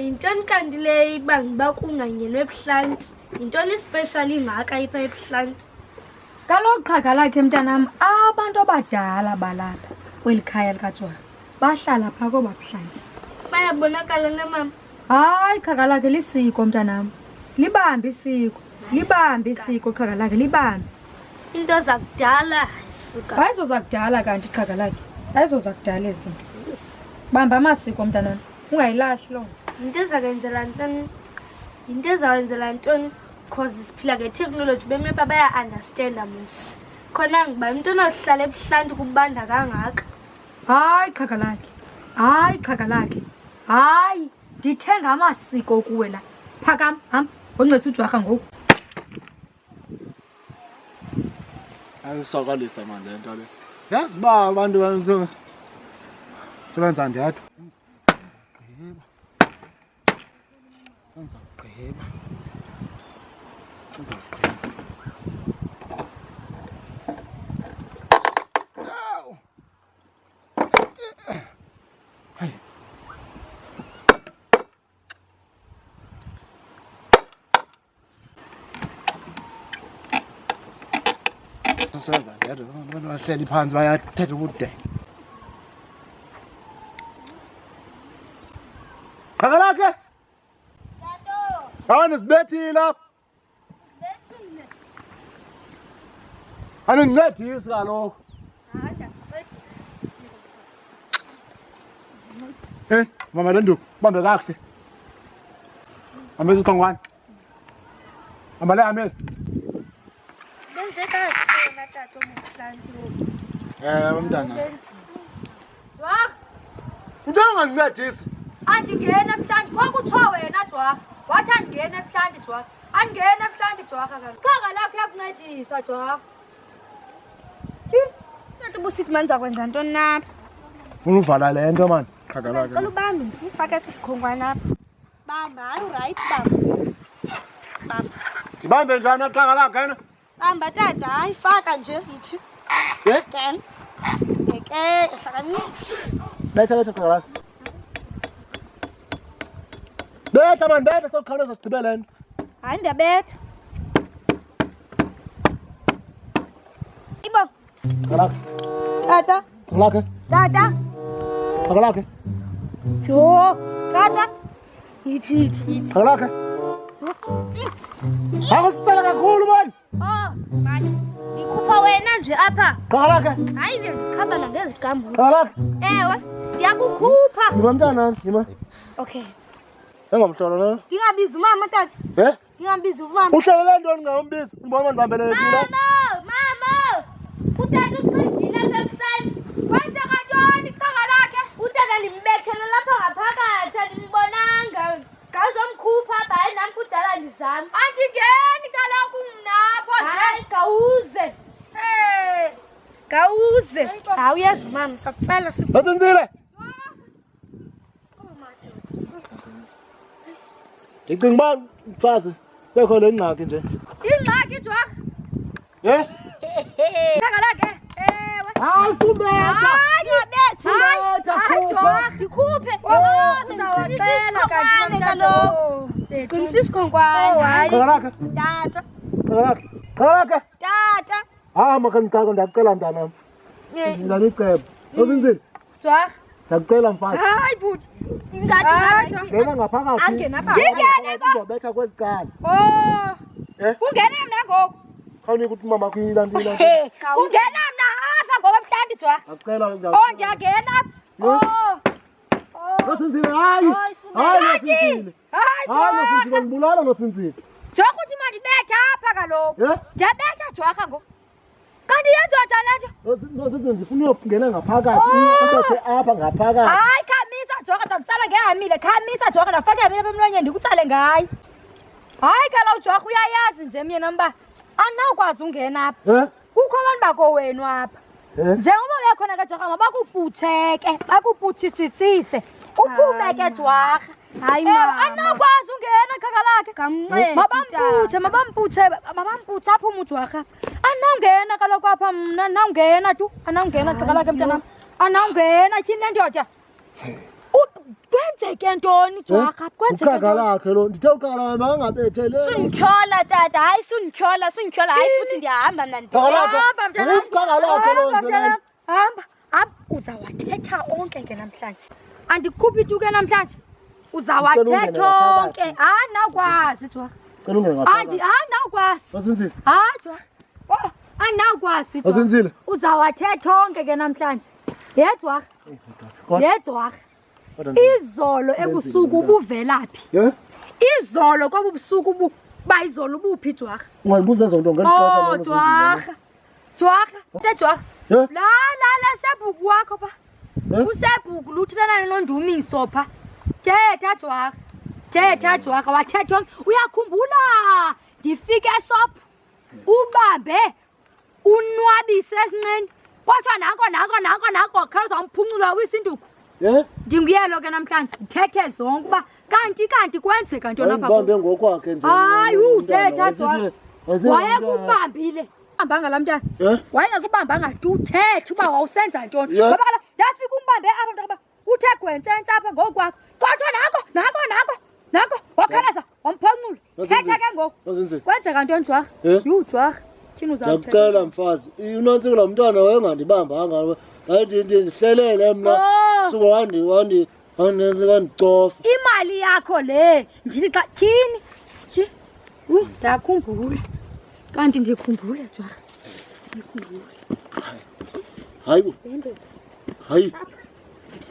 yintoni kanti le ibangiba kunganyenwe ebuhlanti yintoni special ingaka ipha ebuhlanti kaloku qhaga lakhe mntanam abantu abadala balapha kweli khaya likaJwaha bahlala phaa koba buhlanti bayabonakala na mama hayi qhaga lakhe lisiko mntanam libambe isiko qhaga lakhe libambe into zakudala suka hayizo zakudala kanti qhaga lakhe hayizo zakudala izinto bamba amasiko mntanam ungayilahli loo into ezawenzela ntoni cause siphila ngetechnology bemepa baya-understanda mos khona ngiba umntwana ohlala ebuhlanti kubanda kangaka hayi qhaga lakhe hayi ndithenga amasiko kuwe la phakam hamba ngoncetha uJwaha ngoku ayisokalisa manje le nto le yazi ba abantu sebenza ndedwa Gqiba. Senza ndedwa abantu bahleli phansi bayathetha ubude qhaga lakhe Ana sibethile lapha. Ana nincedise kaloku. Mama lenduku, bambe kahle. Amezi isikhongwane. Amba le amezi. benze kahle na tata omuhlanti Mntana. Jwaha Udanga nincedise. andingena ebuhlanti konke uthiwa wena Jwaha wathi andingena ebuhlanti Jwaha andingena ebuhlanti Jwaha kaloku qhaga lakho uyakuncedisa Jwaha tata ubusithi manza kwenza ntoni napha Ufuna uvala le nto manje qhaga lakhe. cela ubambe ndifuna ufake sisikhongwane apha bamba hayi right bamba Ndibambe njani qhaga lakhe yena? bamba tata hayi faka nje yithi then hlakanisa Betha qhaga lakhe. Betha man betha sokukhawuleza sigqibele nto. hayi ndiyabetha ibo Qhaga lakhe. tata Qhaga lakhe. tata Qhaga lakhe. yo tata yithi Qhaga lakhe. Akusicela kakhulu man. mani ndikhupha wena nje apha Qhaga lakhe. hayi ndikhamba nangeziqambuzi Qhaga lakhe. ewe ndiyakukhupha Yima mntana yima. okay Engomhlolo lo. ndingabizi umama tata ndingabizi umama Uhlelele ntoni ngawumbizi? Ngibona ndihambelekile. mama utata ucingile website kwenzeka ntoni qhaga lakhe utata ndimbethele lapha ngaphakathi andimbonanga ngazomkhupha apha hayi nam kudala ndizama andingeni kaloku mnapho hayi gawuze gawuze hayi uyazi mama sakucela Basinzile. Ndicinga uba mfazi bekho le ngxaki nje. ingxaki Jwaha qhaga lakhe ewe Hayi subetha. hayi Jwaha ndikhuphe uzawacela kanti kaloku qinisa isikhongwane hayi Qhaga lakhe. tata Qhaga lakhe. Qhaga lakhe. tata Makaniqaka ndiyakucela mntanam. Ndiyaniceba. Basinzile. Jwaha Ndiyakucela mfazi. hayi bhuti ingathi Ngena ngaphakathi. angena pha ndingene Uzobetha kweli cala. kungene mna ngoku Khawunika ukuthi umama wakho iyilandile. kungena mna apha ngokwemhlanti Jwaha Ndiyakucela. ndiyangena Nosinzile hayi. Hayi nosinzile. hayi Hayi nosinzile ngibulala nosinzile. Jwaha uthi mandibetha apha kaloku ndiyabetha Jwaha ngoku kanti yenziwa njani le nto Nosinzile ndifuna uyongena ngaphakathi. Ubethe apha ngaphakathi. hayi khamisa Jwaha ndakutsala ngehamile khamisa Jwaha ndafaka ihamile apha emlonyeni ndikutsale ngayo hayi kaloku Jwaha uyayazi nje myena mba andinawukwazi ungena apha kukho abantu bakowenu apha njengoba bekhona ke Jwaha mabakuputheke bakuputhisisise uphume ke Jwaha hayi andinawukwazi ungena qhaga lakhe gamncede mabamputhe apha uJwaha andinawungena kaloku apha mna andinawungena tu andinawungena qhaga lakhe mntanam andinawungena tyhini le ndoda kwenze kwenzeke ntoni jwarha kwenzeke uqhaga lakhe lo ndithe uqhaga mangabethelele Suntyhola tata hayi suntyhola hayi futhi ndiyahamba mna hamba mntanam uqhaga lakhe lo mntanam hamba uzawathetha onke ke namhlanje andikhuphi tu ke namhlanje uzawathetha onke nawukwazi jwarha nawukwazi Wazinzile nawukwazi Wazinzile uzawathetha onke ke namhlanje jwarha izolo ebusuku ubuvelaphi izolo kwabo busuku bayizolo ubuphi jwarha ungayibuza zonto jwarha la sebhuku wakho pha usebhuku luthethana nondumiso pha thetha jwarha wathetha uyakhumbula ndifike eshop ubambe unwabise esinqeni kodwa nako khawuza uzamphuncula wisinduku ndinguyelo ke namhlanje ndithethe zonke uba kanti kwenzeka ntoni apha ubambe ngokwakhe nje hayi uthetha jwarha wayekubambile ambanga la mntana wayengakubambanga tu uthethe uba wawusenza ntoni ngoba kaloku ndafika umbambe apha mntaba uthe gwentsentsha apha ngokwakho kodwa nako wakhalaza wamphoncula thetha ke ngoku kwenzeka ntoni jwarha jwarha tyhini uzakucela mfazi unantsi kula mntwana wayengandibambanga ndihlelele mna suba wandicofa imali yakho le ndithi xa tyhini ndiyakhumbula kanti ndikhumbule jwarha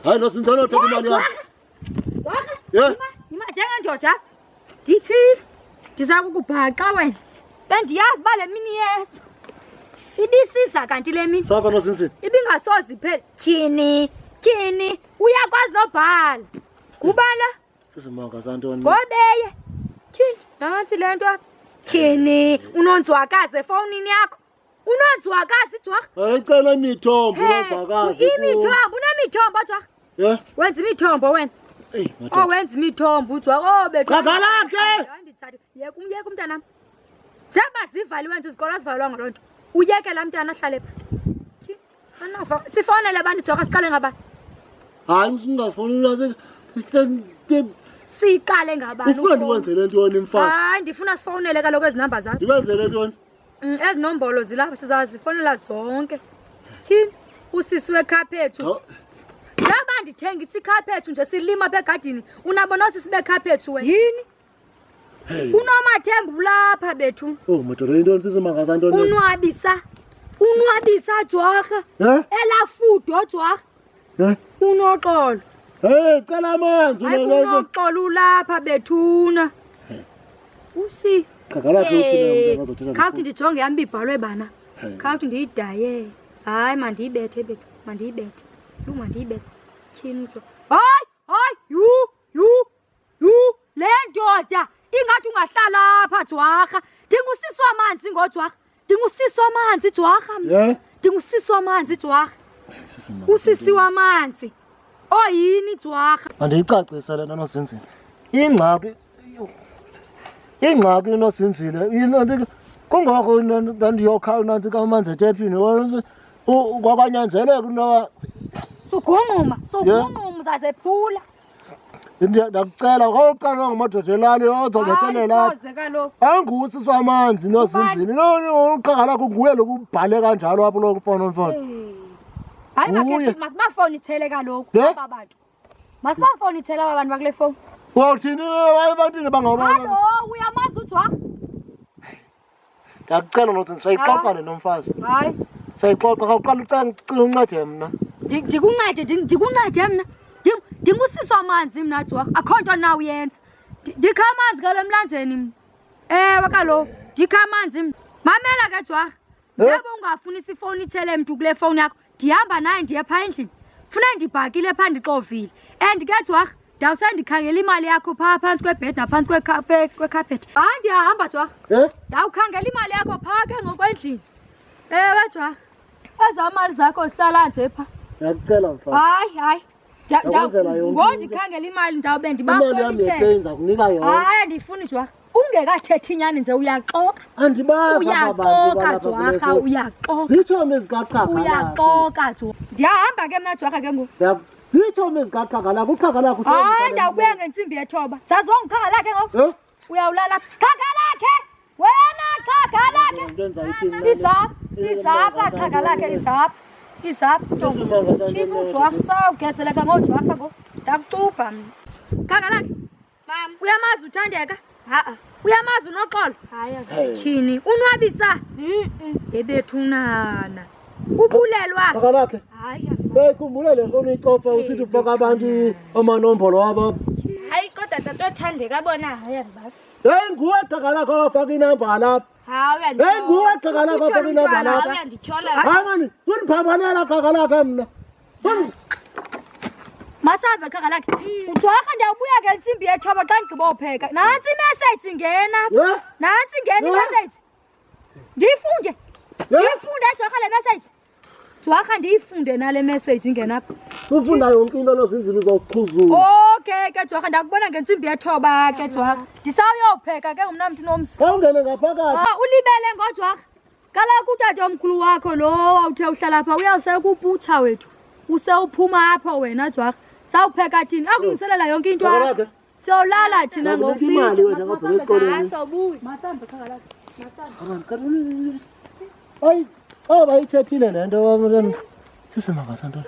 hayi nosinzana othetha imali yakho njengendoda ndithi ndiza kukubhaqa wena bendiyazi uba le mini yeza ibisiza kanti le mini sapa nosinzile ibingasozi iphele tyhini uyakwazi nobhala kubala sisimanga santoni ngobeye tyhini nantsi le nto tyhini unonzwakazi efowunini yakho unonzwakazi jwarha ayicela imithombo unonzwakazi unemithombo jwarha wenza imithombo wena wenza imithombo ujwarha qhaga lakhe yeka umntanam njengoba zivaliwe nje izikolo azivalwanga loo nto uyeke laa mntana ahlale pha sifowunele abantu jwarha siqale ngabani hayi singafowunela siqale ngabani ufuna ndikwenzele ntoni mfazi hayi ndifuna sifowunele kaloku ezi namba zakho ndikwenzele ntoni ezi nombolo zilapha sizazifowunela zonke tyhini usisi wekhaphetshu njengoba ndithengisa ikhaphetshu nje silima apha egadini unabona usisi bekhaphetshu wena yini unomathembu lapha bethu madoda intoni sisimanga santoni unwabisa jwarha elafudo jwarha unoxolo cela amanzi unoxolo ulapha bethuna khawuthi ndijonge yam ibhalwe bana khawuthi ndiyidaye hayi mandiyibethe bethu mandiyibethe tyhini utsho hayi le ndoda ingathi ungahlala apha jwarha ndingusisi wamanzi ngojwarha ndingusisi wamanzi jwarha ndingusisi wamanzi jwarha usisi wamanzi oyini jwarha andiyicacise le nto nozinzile ingxaki nozinzile kungoko ndandiyokhala nanti kamanzi etephini kwakwanyanzeleka into sogungquma uzazephula ndakucela kwawucala ngamadoda elali ozobethelela angusisi wamanzi nozinzile uqhaga lakho nguye loku ubhale kanjalo apho loku mfonomfono hayi masibafowunithele kaloku aba bantu masibafowunithele aba bantu bakule fowuni wawuthini ebantwini halo uyamazi ujwarha ndiyakucela nothi sayixoxa le nomfazi hayi sayixoxa khawuqala ucela uncede mna ndikuncede mna ndingusisi wamanzi mna jwarha akho nto na uyenza ndikha amanzi kalo mlanjeni mna ewe kaloku ndikha amanzi mna mamela ke jwarha njengoba ungafunisa ifowunithele mntu kule fowuni yakho ndihamba naye ndiye phaa endlini funeka ndibhakile phaa ndixovile and ke jwarha ndawuse ndikhangela imali yakho phaa phantsi kwebhedi naphantsi kwekhapethi hayi ndiyahamba jwarha ndawukhangela imali yakho phaa ke ngokwendlini ewe jwarha ezaa mali zakho zihlala nje phaa ndiyakucela mfazi hayi ngondikhangela imali ndawube ndibafonisa hayi andiyifuni jwarha ungekathethi inyani nje uyaxoka uyaxoka jwarha uyaxoka zitshomi zikaqhaga uyaxoka jwarha ndiyahamba ke mna jwarha ke ngoku Zitshomi ezikaqhaga lakho uqhaga lakho hayi ndawubuya ngentsimbi yethoba sazonke uqhaga lakhe ngoku uyawulala qhaga lakhe wena qhaga lakhe izapha qhaga lakhe izapha ujwakha sawugezeleka ngojwakha ngoku ndakucubha mna qhaga lakhe Mam, uyamazi uthandeka uyamazi unoxolo tyhini unwabisa ebethunana ubulelwa qhaga lakhe bekhumbule le nto uyicofa usithi ufaka abantu amanombolo wabo hayi kodwa tatothandeka bona hayi andibasi. Hey nguwe qhaga lakho wafaka inamba lapha Hey nguwe qhaga lakho wafaka inamba lapha hayi mani undiphambanela qhaga lakhe mna masambe qhaga lakhe ujwakha ndiyawubuya ngentsimbi yethoba xa ndigqiba upheka nantsi imeseyiji ngena nantsi ngena imeseyiji ndiyifunde jwakha le meseyiji jwakha ndiyifunde nale meseyiji ingenapha ufunda yonke into nozinzile uzochuzula okay ke jwakha ndakubona ngentsimbi yethoba ke jwakha ndisawuyopheka ke ngumna mntu nomsi awungene ngaphakathi ulibele ngojwakha kaloku utata omkhulu wakho lo wawuthe uhlala pha uyawusekuputsha wethu usewuphuma apha wena jwakha sawupheka thini akulungiselela yonke into apha siyolala thina imali wena ngabheka esikoleni masambe qhaga lakhe hayi bayithethile le nto wamntana sisemakasanto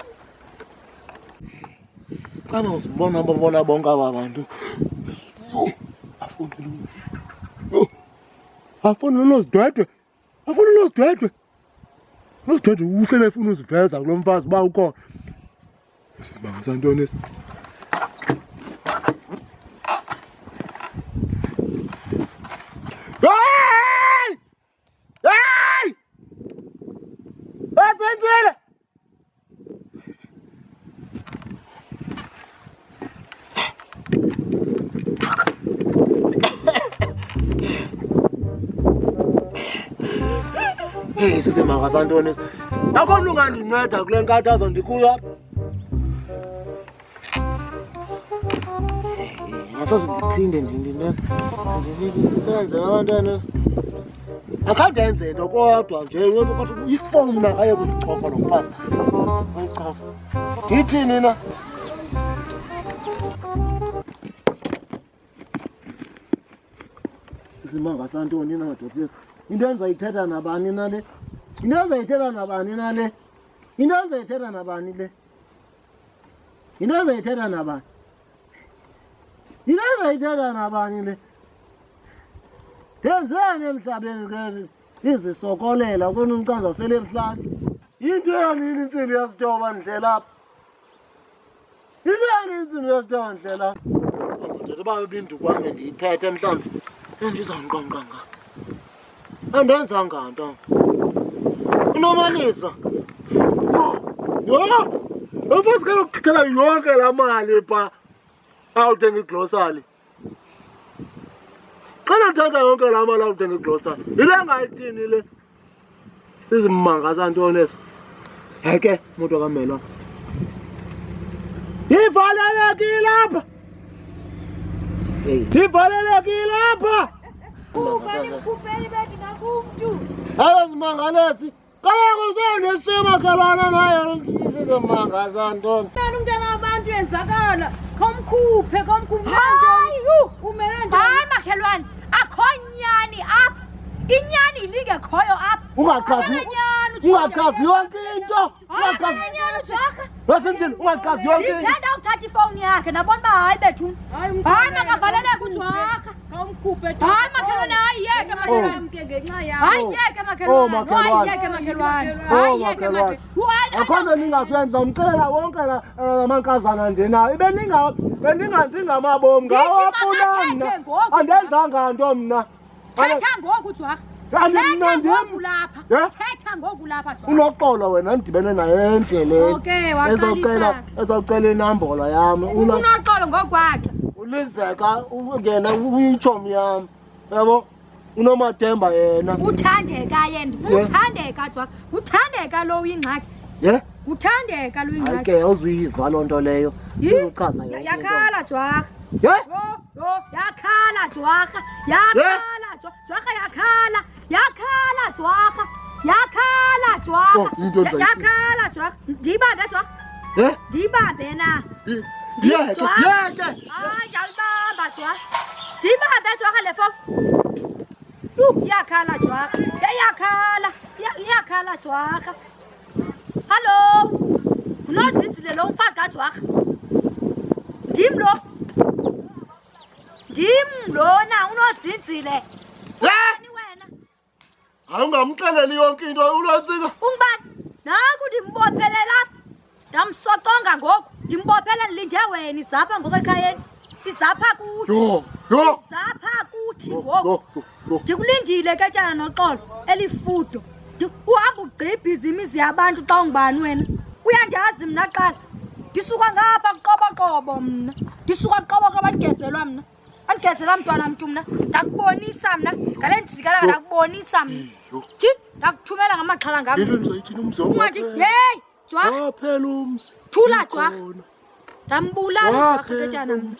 kana usibona bobola bonke aba bantu afuna unozidwedwe uhlele efuna uziveza kulo mfazi uba ukhona sisemakasanto nesi Atenzile! Hey, sisemakasanto nesi. Akhona ungandinceda kule nkathazo ndikuyo apha. Ngasoze ndiphinde ndisenze abantwana. Akhange enze into kodwa nje kodwa ifowuni na aye kulicofa lo mfazi. Uyicofa. Ngithini na? Sisimanga santoni na madoda. Into enza nabani na le? Into enza nabani na le? Into enza nabani le? Into enza nabani? Into enza nabani le? Yenzeni emhlabeni ke izisokolela ukona umcanza ufele emhlanje into yanini intsimbi yasitoba ndlela lapha into yanini intsimbi yasitoba ndlela lapha ndoda babe bintu kwami ndiyiphethe mhlawumbi endizawunqonqanga andenzanga nto unomalisa mfazi kaloku kuchithela yonke laa mali pha awuthenga iglosali Kana tata yonke la mali awuthenga iglosari. Ile ngayithini le? Sizimanga santoni eso. Heke umuntu kaMelo. Ivalelekile lapha. Ivalelekile lapha. Kupheli bethi ngakumuntu. Abazimangalesi. Kaya kusenesima khalwana naye sizimanga santoni. Mina umntana wabantu enzakala. Komkhuphe umele hayi makhelwane akho nyani apha inyani lingekhoyo apha ungachazi yonke into nyani ujwakha wasenzeni ungachazi yonke into ndithanda ukuthatha ifowuni yakhe nabona uba hayi bethuna hayi makavaleleke ujwakha Ngomkhuphe hayi makhelwane hayi yeke makhelwane ngenxa yakho. hayi yeke makhelwane hayi yeke makhelwane hayi yeke makhelwane akhona ningasenza umxelela wonke la amankazana nje nayo bendinganzi ngamabomu ngawo afuna mna andenzanga nto mna thetha ngoku ujwakha thetha ngoku lapha unoxolo wena ndidibene naye endleleni ezocela inambolo yam unoxolo ngokwakhe ulizeka ungena uyitshomi yam yabo unomathemba yena uthandeka yena uthandeka jwakha uthandeka lo uyingxaki uthandeka lo uyingxaki ke awuzuyiva loo nto leyo uchaza yakhala jwakha yakhala jwakha jwakha yakhala jwakha yakhala jwakha ndibambe jwakha ndiyibambe na Yeke. hayi ndiyalibamba jwarha ndiyibambe jwarha le fowuni iyakhala jwarha iyakhala jwarha hallo ngunozinzile lo umfazi kajwarha ndim lona unozinzile ni wena Awungamxeleli yonke into unotsika. ungubani naku ndimbophele lapha ndamsoconga ngoku ndimbophele ndilinde wena izapha ngoku ekhayeni izapha kuthi izapha kuthi ngoku ndikulindile ke tyana noxolo elifudo uhamba ugqibhiza imizi yabantu xa ungubani wena uyandiyazi mna qala ndisuka ngapha kuqoboqobo mna ndisuka kuqoboqobo andigezelwa mna andigezelwa mntwana mntu mna ndakubonisa mna ngale ndijikelanga ndakubonisa mna thi ndakuthumela ngamaxhala ngam ungathi yeyi jwarha Waphela umzi. thula jwarha ndambulala jwarha ke tyana mna